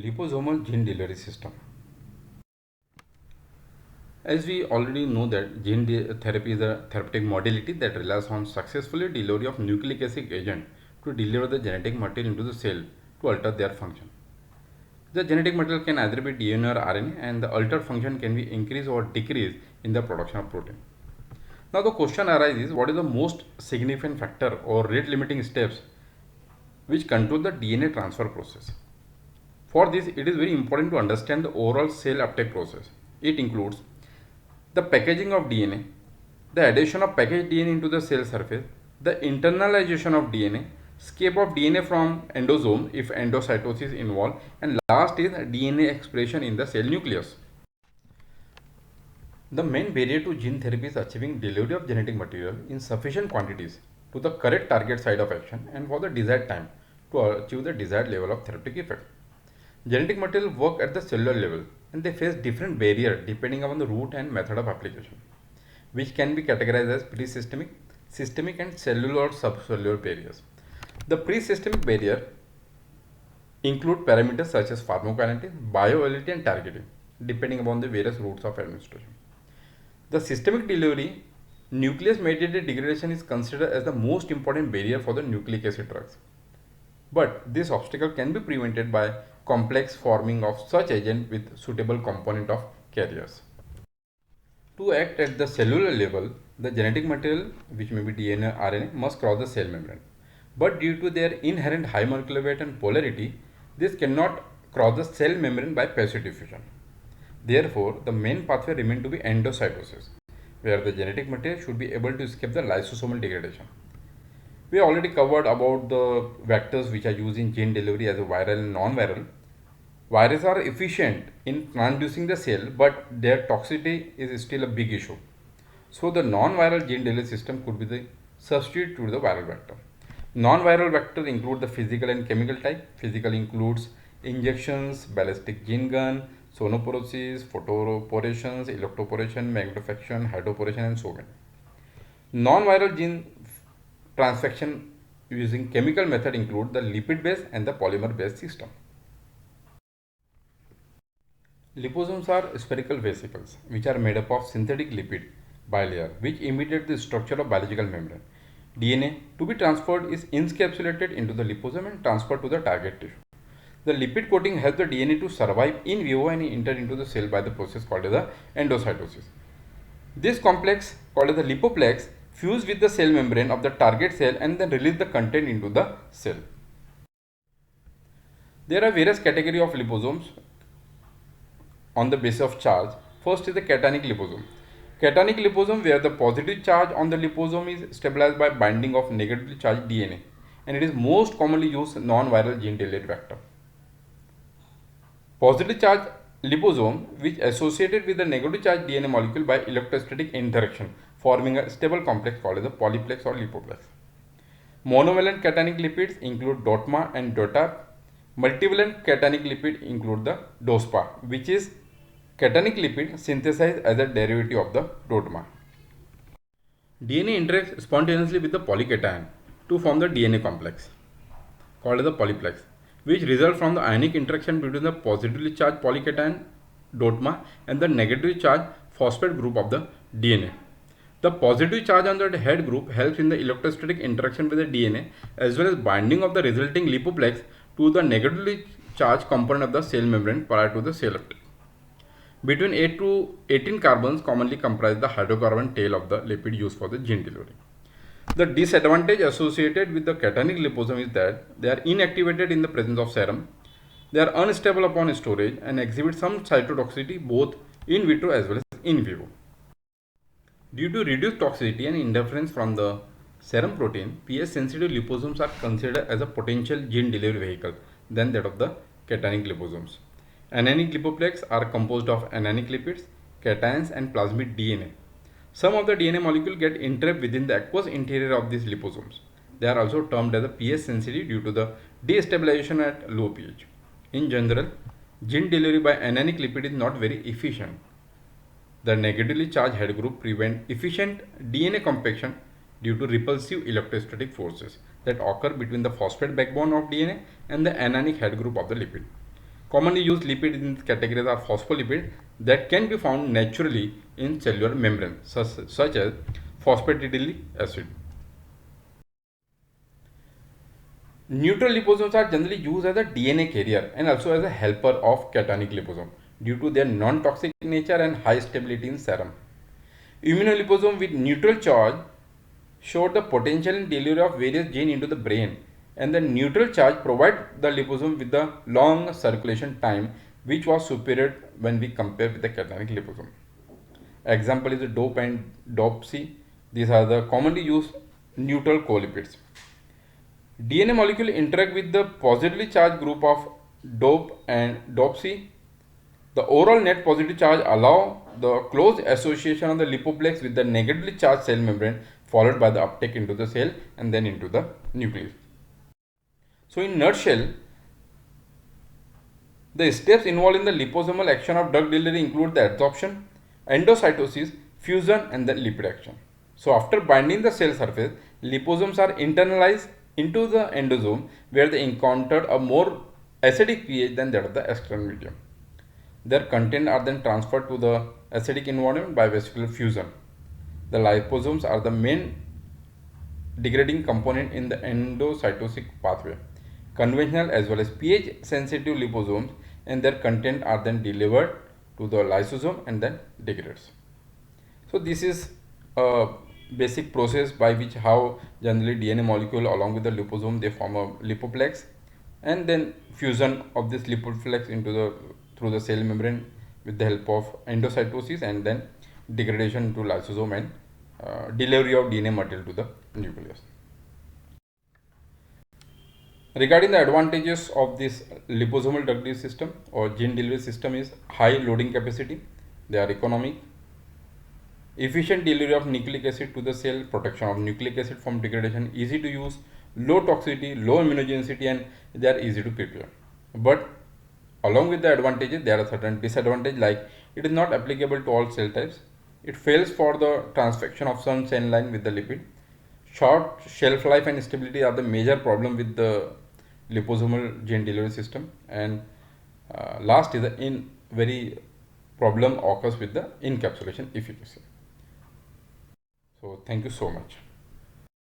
Liposomal gene delivery system. As we already know that therapy is a therapeutic modality that relies on successfully delivery of nucleic acid agent to deliver the genetic material into the cell to alter their function. The genetic material can either be DNA or RNA, and the altered function can be increase or decrease in the production of protein. Now the question arises, what is the most significant factor or rate limiting steps which control the DNA transfer process? For this, it is very important to understand the overall cell uptake process. It includes the packaging of DNA, the addition of packaged DNA into the cell surface, the internalization of DNA, escape of DNA from endosome if endocytosis is involved, and last is DNA expression in the cell nucleus. The main barrier to gene therapy is achieving delivery of genetic material in sufficient quantities to the correct target site of action and for the desired time to achieve the desired level of therapeutic effect. Genetic material work at the cellular level and they face different barriers depending upon the route and method of application, which can be categorized as pre-systemic, systemic and cellular or subcellular barriers. The pre-systemic barrier include parameters such as pharmacokinetics, bioavailability and targeting, depending upon the various routes of administration. The systemic delivery, nucleus mediated degradation is considered as the most important barrier for the nucleic acid drugs. But this obstacle can be prevented by complex forming of such agent with suitable component of carriers. To act at the cellular level, the genetic material, which may be DNA or RNA, must cross the cell membrane. But due to their inherent high molecular weight and polarity, this cannot cross the cell membrane by passive diffusion. Therefore, the main pathway remains to be endocytosis, where the genetic material should be able to escape the lysosomal degradation. We already covered about the vectors which are used in gene delivery as a viral and non-viral. Viruses are efficient in transducing the cell, but their toxicity is still a big issue. So the non-viral gene delivery system could be the substitute to the viral vector. Non-viral vectors include the physical and chemical type. Physical includes injections, ballistic gene gun, sonoporosis, photoporations, electroporation, magnetofaction, hydroporation, and so many. Non-viral gene transfection using chemical method include the lipid based and the polymer based system. Liposomes are spherical vesicles which are made up of synthetic lipid bilayer which imitate the structure of biological membrane. DNA to be transferred is encapsulated into the liposome and transferred to the target tissue. The lipid coating helps the DNA to survive in vivo and enter into the cell by the process called as the endocytosis. This complex called as the lipoplex fuse with the cell membrane of the target cell and then release the content into the cell. There are various categories of liposomes on the basis of charge. First is the cationic liposome. Cationic liposome where the positive charge on the liposome is stabilized by binding of negatively charged DNA, and it is most commonly used non-viral gene delivery vector. Positive charge liposome which associated with the negative charge DNA molecule by electrostatic interaction forming a stable complex called as a polyplex or lipoplex. Monovalent cationic lipids include DOTMA and DOTAP. Multivalent cationic lipid include the DOSPA, which is cationic lipid synthesized as a derivative of the DOTMA. DNA interacts spontaneously with the polycation to form the DNA complex called as the polyplex, which results from the ionic interaction between the positively charged polycation DOTMA and the negatively charged phosphate group of the DNA. The positive charge on the head group helps in the electrostatic interaction with the DNA as well as binding of the resulting lipoplex to the negatively charged component of the cell membrane prior to the cell uptake. Between 8 to 18 carbons commonly comprise the hydrocarbon tail of the lipid used for the gene delivery. The disadvantage associated with the cationic liposome is that they are inactivated in the presence of serum, they are unstable upon storage and exhibit some cytotoxicity both in vitro as well as in vivo. Due to reduced toxicity and interference from the serum protein, pH-sensitive liposomes are considered as a potential gene delivery vehicle than that of the cationic liposomes. Anionic lipoplex are composed of anionic lipids, cations and plasmid DNA. Some of the DNA molecules get entrapped within the aqueous interior of these liposomes. They are also termed as a pH sensitive due to the destabilization at low pH. In general, gene delivery by anionic lipid is not very efficient. The negatively charged head group prevent efficient DNA compaction due to repulsive electrostatic forces that occur between the phosphate backbone of DNA and the anionic head group of the lipid. Commonly used lipids in this category are phospholipids that can be found naturally in cellular membrane, such as phosphatidylic acid. Neutral liposomes are generally used as a DNA carrier and also as a helper of cationic liposome due to their non-toxic nature and high stability in serum. Immunoliposome with neutral charge showed the potential in delivery of various genes into the brain, and the neutral charge provides the liposome with the long circulation time, which was superior when we compare with the cationic liposome. Example is the DOPE and DOPC. These are the commonly used neutral colipids. DNA molecule interact with the positively charged group of DOPE and DOPC. The overall net positive charge allow the close association of the lipoplex with the negatively charged cell membrane, followed by the uptake into the cell and then into the nucleus. So in nutshell, the steps involved in the liposomal action of drug delivery include the adsorption, endocytosis, fusion and then lipid action. So after binding the cell surface, liposomes are internalized into the endosome where they encounter a more acidic pH than that of the external medium. Their content are then transferred to the acidic environment by vesicular fusion. The liposomes are the main degrading component in the endocytosis pathway. Conventional as well as pH sensitive liposomes and their content are then delivered to the lysosome and then degrades. So this is a basic process by which how generally DNA molecule along with the liposome they form a lipoplex, and then fusion of this lipoplex into the through the cell membrane with the help of endocytosis and then degradation to lysosome and delivery of DNA material to the nucleus. Regarding the advantages of this liposomal drug delivery system or gene delivery system is high loading capacity, they are economic, efficient delivery of nucleic acid to the cell, protection of nucleic acid from degradation, easy to use, low toxicity, low immunogenicity, and they are easy to prepare. But along with the advantages, there are certain disadvantages like it is not applicable to all cell types. It fails for the transfection of some cell line with the lipid. Short shelf life and stability are the major problem with the liposomal gene delivery system. And last is the very problem occurs with the encapsulation efficacy. So thank you so much.